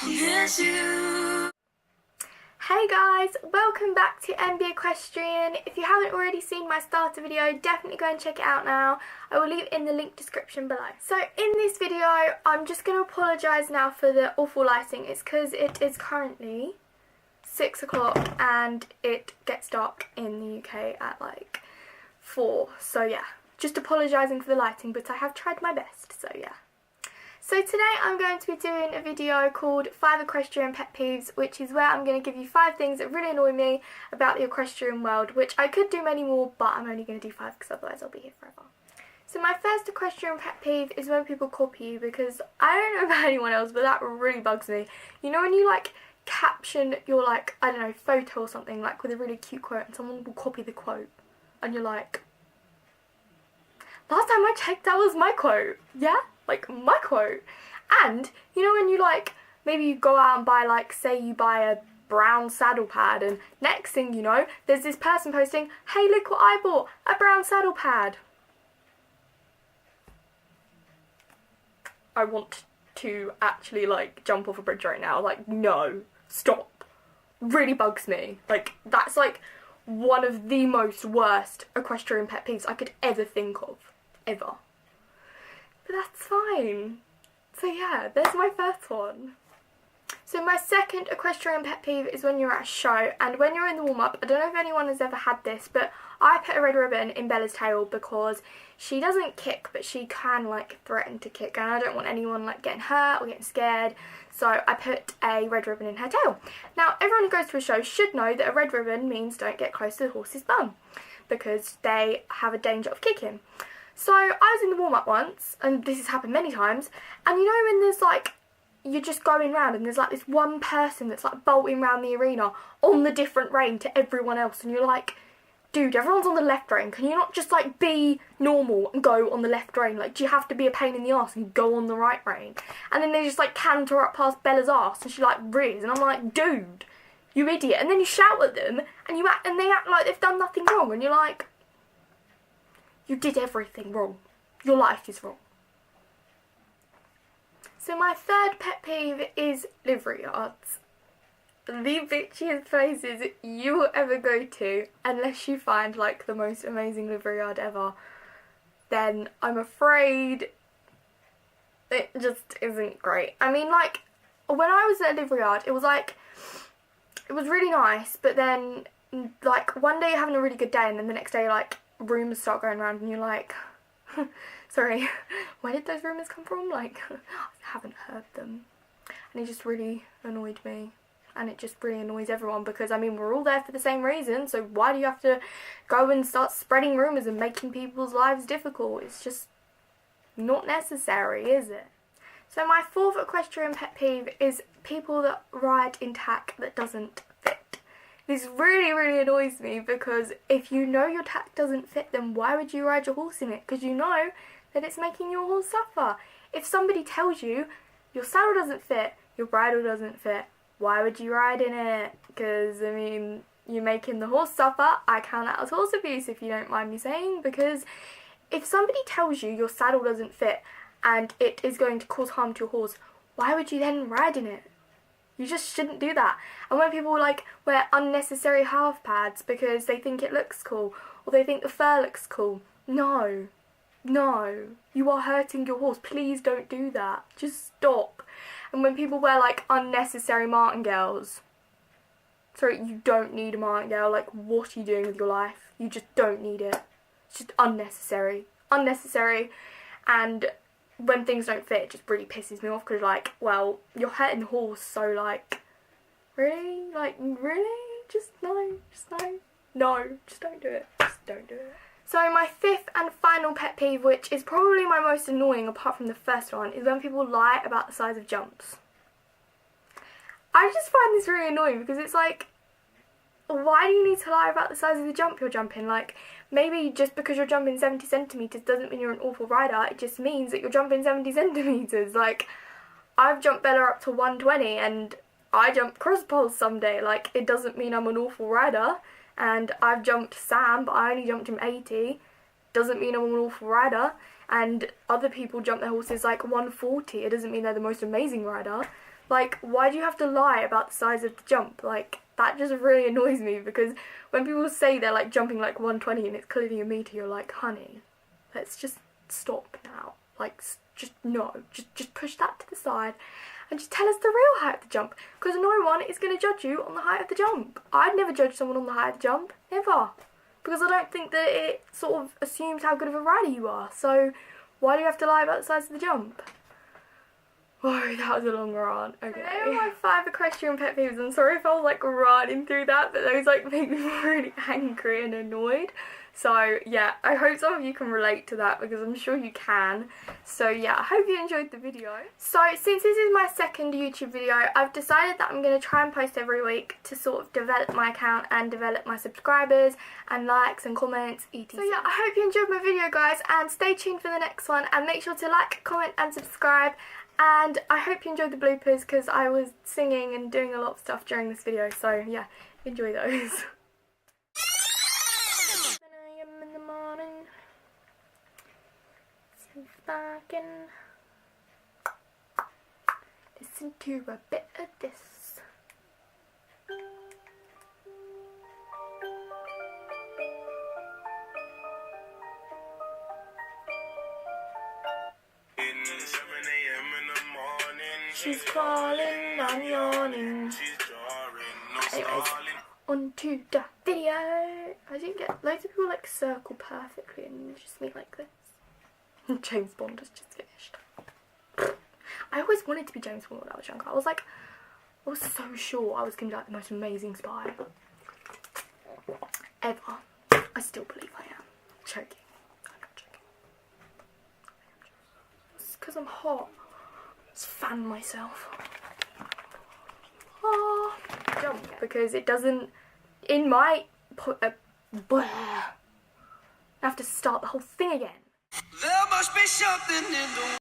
miss you. Hey guys, welcome back to mbeqestrian. If you haven't already seen my starter video, definitely go and check it out now. I will leave it in the link description below. So in this video, I'm just going to apologise now for the awful lighting. It's because it is currently 6 o'clock and it gets dark in the UK at like 4. So yeah, just apologising for the lighting, but I have tried my best, so yeah. So today I'm going to be doing a video called 5 Equestrian Pet Peeves, which is where I'm going to give you 5 things that really annoy me about the equestrian world, which I could do many more, but I'm only going to do 5 because otherwise I'll be here forever. So my first equestrian pet peeve is when people copy you, because I don't know about anyone else, but that really bugs me. You know when you like caption your like, I don't know, photo or something like with a really cute quote and someone will copy the quote and you're like, last time I checked that was my quote, yeah? Like my quote. And you know when you like maybe you go out and buy like, say you buy a brown saddle pad, and next thing you know there's this person posting, hey look what I bought, a brown saddle pad. I want to actually like jump off a bridge right now. Like no, stop. Really bugs me. Like that's like one of the most worst equestrian pet peeves I could ever think of. Ever. But that's fine. So yeah, there's my first one. So my second equestrian pet peeve is when you're at a show and when you're in the warm-up. I don't know if anyone has ever had this, but I put a red ribbon in Bella's tail because she doesn't kick, but she can like threaten to kick, and I don't want anyone like getting hurt or getting scared, so I put a red ribbon in her tail. Now everyone who goes to a show should know that a red ribbon means don't get close to the horse's bum because they have a danger of kicking. So I was in the warm-up once, and this has happened many times, and you know when there's like, you're just going round and there's like this one person that's like bolting around the arena on the different rein to everyone else, and you're like, dude, everyone's on the left rein, can you not just like be normal and go on the left rein? Like, do you have to be a pain in the arse and go on the right rein? And then they just like canter up past Bella's arse and she like rears, and I'm like, dude, you idiot. And then you shout at them and they act like they've done nothing wrong, and you're like, you did everything wrong. Your life is wrong. So my third pet peeve is livery yards. The bitchiest places you will ever go to, unless you find like the most amazing livery yard ever, then I'm afraid it just isn't great. I mean, like, when I was at a livery yard, it was really nice, but then like one day you're having a really good day and then the next day like rumours start going around and you're like, sorry, where did those rumours come from? Like, I haven't heard them. And it just really annoyed me. And it just really annoys everyone because, I mean, we're all there for the same reason, so why do you have to go and start spreading rumours and making people's lives difficult? It's just not necessary, is it? So my fourth equestrian pet peeve is people that ride in tack that doesn't fit. This really, really annoys me because if you know your tack doesn't fit, then why would you ride your horse in it? Because you know that it's making your horse suffer. If somebody tells you your saddle doesn't fit, your bridle doesn't fit, why would you ride in it? Because, I mean, you're making the horse suffer. I count that as horse abuse, if you don't mind me saying, because if somebody tells you your saddle doesn't fit and it is going to cause harm to your horse, why would you then ride in it? You just shouldn't do that. And when people like wear unnecessary half pads because they think it looks cool or they think the fur looks cool, no, you are hurting your horse. Please don't do that. Just stop. And when people wear like unnecessary martingales, sorry, you don't need a martingale. Like, what are you doing with your life? You just don't need it. It's just unnecessary. And when things don't fit, it just really pisses me off because, like, well, you're hurting the horse, so, like, really? Like, really? Just no. No, just don't do it. Just don't do it. So my fifth and final pet peeve, which is probably my most annoying apart from the first one, is when people lie about the size of jumps. I just find this really annoying because it's like, why do you need to lie about the size of the jump you're jumping? Like, maybe just because you're jumping 70 centimetres doesn't mean you're an awful rider, it just means that you're jumping 70 centimetres. Like, I've jumped Bella up to 120 and I jump cross poles someday. Like, it doesn't mean I'm an awful rider. And I've jumped Sam, but I only jumped him 80. Doesn't mean I'm an awful rider. And other people jump their horses like 140. It doesn't mean they're the most amazing rider. Like, why do you have to lie about the size of the jump? Like, that just really annoys me, because when people say they're like jumping like 120 and it's clearly a meter, you're like, honey, let's just stop now. Like, just no, just push that to the side and just tell us the real height of the jump, because no one is going to judge you on the height of the jump. I'd never judge someone on the height of the jump, never, because I don't think that it sort of assumes how good of a rider you are. So why do you have to lie about the size of the jump? Oh, that was a long rant. Okay. They are my 5 equestrian pet peeves. I'm sorry if I was like running through that, but those like make me really angry and annoyed. So yeah, I hope some of you can relate to that, because I'm sure you can. So yeah, I hope you enjoyed the video. So since this is my second YouTube video, I've decided that I'm going to try and post every week to sort of develop my account and develop my subscribers and likes and comments, etc. So yeah, I hope you enjoyed my video, guys, and stay tuned for the next one, and make sure to like, comment and subscribe. And I hope you enjoyed the bloopers, because I was singing and doing a lot of stuff during this video, so yeah, enjoy those. When I am in the morning, sit back and listen to a bit of this. She's calling, I'm yawning. Anyways, on to the video. I didn't get loads of people like circle perfectly and just me like this. James Bond has just finished. I always wanted to be James Bond when I was younger. I was so sure I was going to be like the most amazing spy ever. I still believe I am. Joking. I'm not joking. It's because I'm hot. Just fan myself. Oh, jump, because it doesn't, in my, I have to start the whole thing again. There must be something in the